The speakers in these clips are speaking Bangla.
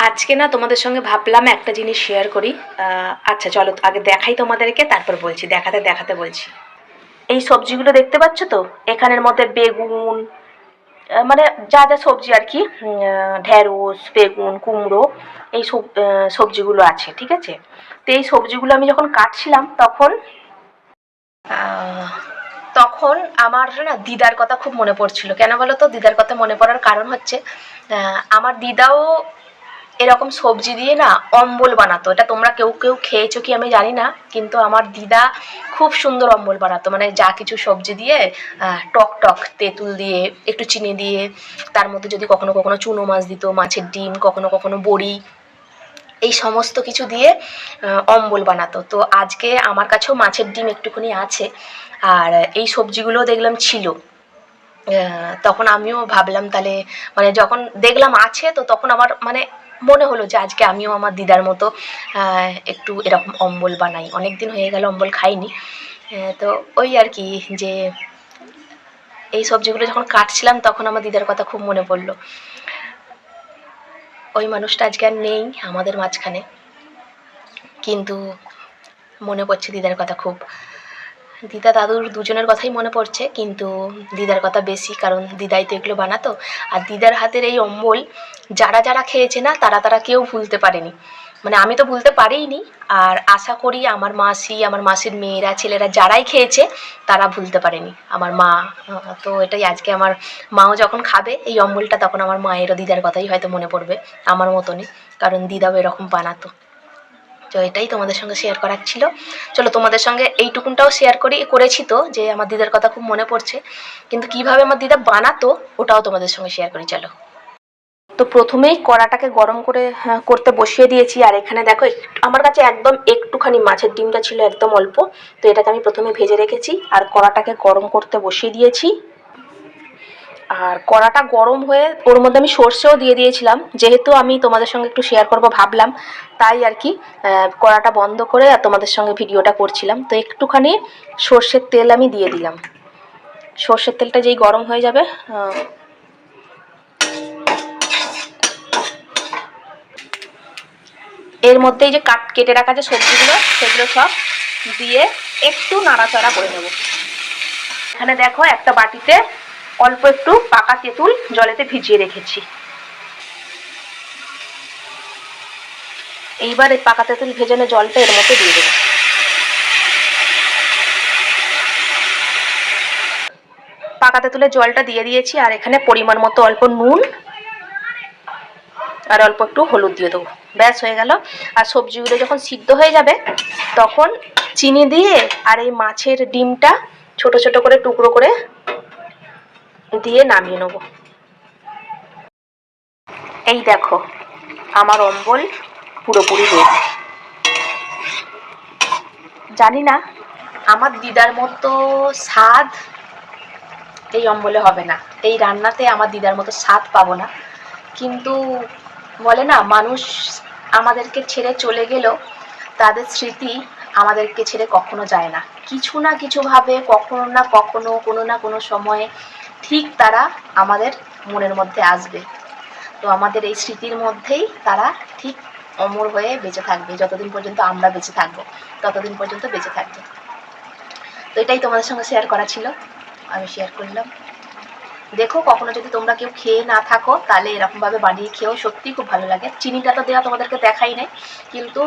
আজকে না তোমাদের সঙ্গে ভাবলাম একটা জিনিস শেয়ার করি। আচ্ছা চলো আগে দেখাই তোমাদেরকে, তারপর বলছি, দেখাতে দেখাতে বলছি। এই সবজিগুলো দেখতে পাচ্ছ তো, এখানের মধ্যে বেগুন, মানে যা যা সবজি আর কি, ঢ্যাঁড়স, বেগুন, কুমড়ো, এই সবজিগুলো আছে, ঠিক আছে। তো এই সবজিগুলো আমি যখন কাটছিলাম তখন তখন আমার না দিদার কথা খুব মনে পড়ছিল। কেন বলো তো? দিদার কথা মনে পড়ার কারণ হচ্ছে, আমার দিদাও এরকম সবজি দিয়ে না অম্বল বানাতো। এটা তোমরা কেউ কেউ খেয়েছো কি আমি জানি না, কিন্তু আমার দিদা খুব সুন্দর অম্বল বানাতো। মানে যা কিছু সবজি দিয়ে, টক টক তেঁতুল দিয়ে, একটু চিনি দিয়ে, তার মধ্যে যদি কখনো কখনো চুনো মাছ দিত, মাছের ডিম, কখনো কখনো বড়ি, এই সমস্ত কিছু দিয়ে অম্বল বানাতো। তো আজকে আমার কাছেও মাছের ডিম একটুখানি আছে, আর এই সবজিগুলো দেখলাম ছিল। তখন আমিও ভাবলাম তাহলে, মানে যখন দেখলাম আছে, তো তখন আমার মানে মনে হলো যে আজকে আমিও আমার দিদার মতো একটু এরকম অম্বল বানাই। অনেক দিন হয়ে গেল অম্বল খাইনি। তো ওই আর কি, যে এই সবজিগুলো যখন কাটছিলাম তখন আমার দিদার কথা খুব মনে পড়লো। ওই মানুষটা আজকে আর নেই আমাদের মাঝখানে, কিন্তু মনে পড়ছে দিদার কথা খুব। দিদা দাদুর দুজনের কথাই মনে পড়ছে, কিন্তু দিদার কথা বেশি, কারণ দিদাই তো এগুলো বানাতো। আর দিদার হাতের এই অম্বল যারা যারা খেয়েছে না, তারা তারা কেউ ভুলতে পারেনি। মানে আমি তো ভুলতে পারিনি, আর আশা করি আমার মাসি, আমার মাসির মেয়েরা, ছেলেরা যারাই খেয়েছে তারা ভুলতে পারেনি। আমার মা, তো এটাই আজকে আমার মাও যখন খাবে এই অম্বলটা, তখন আমার মায়েরও দিদার কথাই হয়তো মনে পড়বে আমার মতনই, কারণ দিদাও এরকম বানাতো। তো এটাই তোমাদের সঙ্গে শেয়ার করার ছিল। চলো তোমাদের সঙ্গে এইটুকুনটাও শেয়ার করেছি তো, যে আমার দিদার কথা খুব মনে পড়ছে, কিন্তু কিভাবে আমার দিদা বানাতো ওটাও তোমাদের সঙ্গে শেয়ার করি। চলো। তো প্রথমেই কড়াটাকে গরম করতে বসিয়ে দিয়েছি, আর এখানে দেখো আমার কাছে একদম একটুখানি মাছের ডিমটা ছিল, একদম অল্প। তো এটাকে আমি প্রথমে ভেজে রেখেছি, আর কড়াটাকে গরম করতে বসিয়ে দিয়েছি। আর কড়াটা গরম হয়ে ওর মধ্যে আমি সর্ষেও দিয়ে দিয়েছিলাম, যেহেতু আমি তোমাদের সঙ্গে একটু শেয়ার করবো ভাবলাম, তাই আর কি কড়াটা বন্ধ করে তোমাদের সঙ্গে ভিডিওটা করছিলাম। তো একটুখানি সর্ষের তেল আমি দিয়ে দিলাম। সর্ষের তেলটা যেই গরম হয়ে যাবে, এর মধ্যে এই যে কেটে রাখা যে সবজিগুলো, সেগুলো সব দিয়ে একটু নাড়াচাড়া করে নেব। এখানে দেখো একটা বাটিতে অল্প একটু পাকা তেঁতুল জলেতে ভিজিয়ে রেখেছি। এইবার এই পাকা তেঁতুল ভেজানো জলটা এর মধ্যে দিয়ে দেবো। পাকা তেঁতুলের জলটা দিয়ে দিয়েছি, আর এখানে পরিমাণ মতো অল্প নুন আর অল্প একটু হলুদ দিয়ে দেবো। ব্যাস হয়ে গেল। আর সবজিগুলো যখন সিদ্ধ হয়ে যাবে তখন চিনি দিয়ে আর এই মাছের ডিমটা ছোট ছোট করে টুকরো করে দিয়ে নামিয়ে নেব। এই দেখো আমার অম্বল পুরোপুরি রেডি। জানি না আমার দিদার মতো স্বাদ এই অম্বলে হবে না, এই রান্নাতে আমার দিদার মতো স্বাদ পাবো না। কিন্তু বলে না, মানুষ আমাদেরকে ছেড়ে চলে গেলেও তাদের স্মৃতি আমাদেরকে ছেড়ে কখনো যায় না। কিছু না কিছুভাবে, কখনো না কখনো, কোনো না কোনো সময়ে ঠিক তারা আমাদের মনের মধ্যে আসবে। তো আমাদের এই স্মৃতির মধ্যেই তারা ঠিক অমর হয়ে বেঁচে থাকবে। যতদিন পর্যন্ত আমরা বেঁচে থাকবো ততদিন পর্যন্ত বেঁচে থাকবে। তো এটাই তোমাদের সঙ্গে শেয়ার করা ছিল, আমি শেয়ার করলাম। দেখো কখনো যদি তোমরা কেউ খেয়ে না থাকো, তাহলে এরকমভাবে বানিয়ে খেয়েও সত্যি খুব ভালো লাগে। চিনিটা তো দেওয়া তোমাদেরকে দেখাই নাই, কিন্তু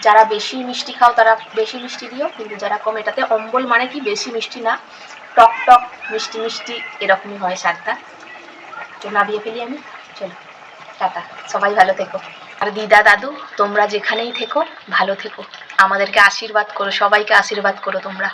যারা বেশি মিষ্টি খাও তারা বেশি মিষ্টি দিও, কিন্তু যারা কম, এটাতে অম্বল মানে কি বেশি মিষ্টি না, টক টক মিষ্টি মিষ্টি এরকমই হয় স্বাদটা। তো নামিয়ে ফেলি আমি। চলো টাটা, সবাই ভালো থেকো। আর দিদা দাদু তোমরা যেখানেই থেকো ভালো থেকো, আমাদেরকে আশীর্বাদ করো, সবাইকে আশীর্বাদ করো তোমরা।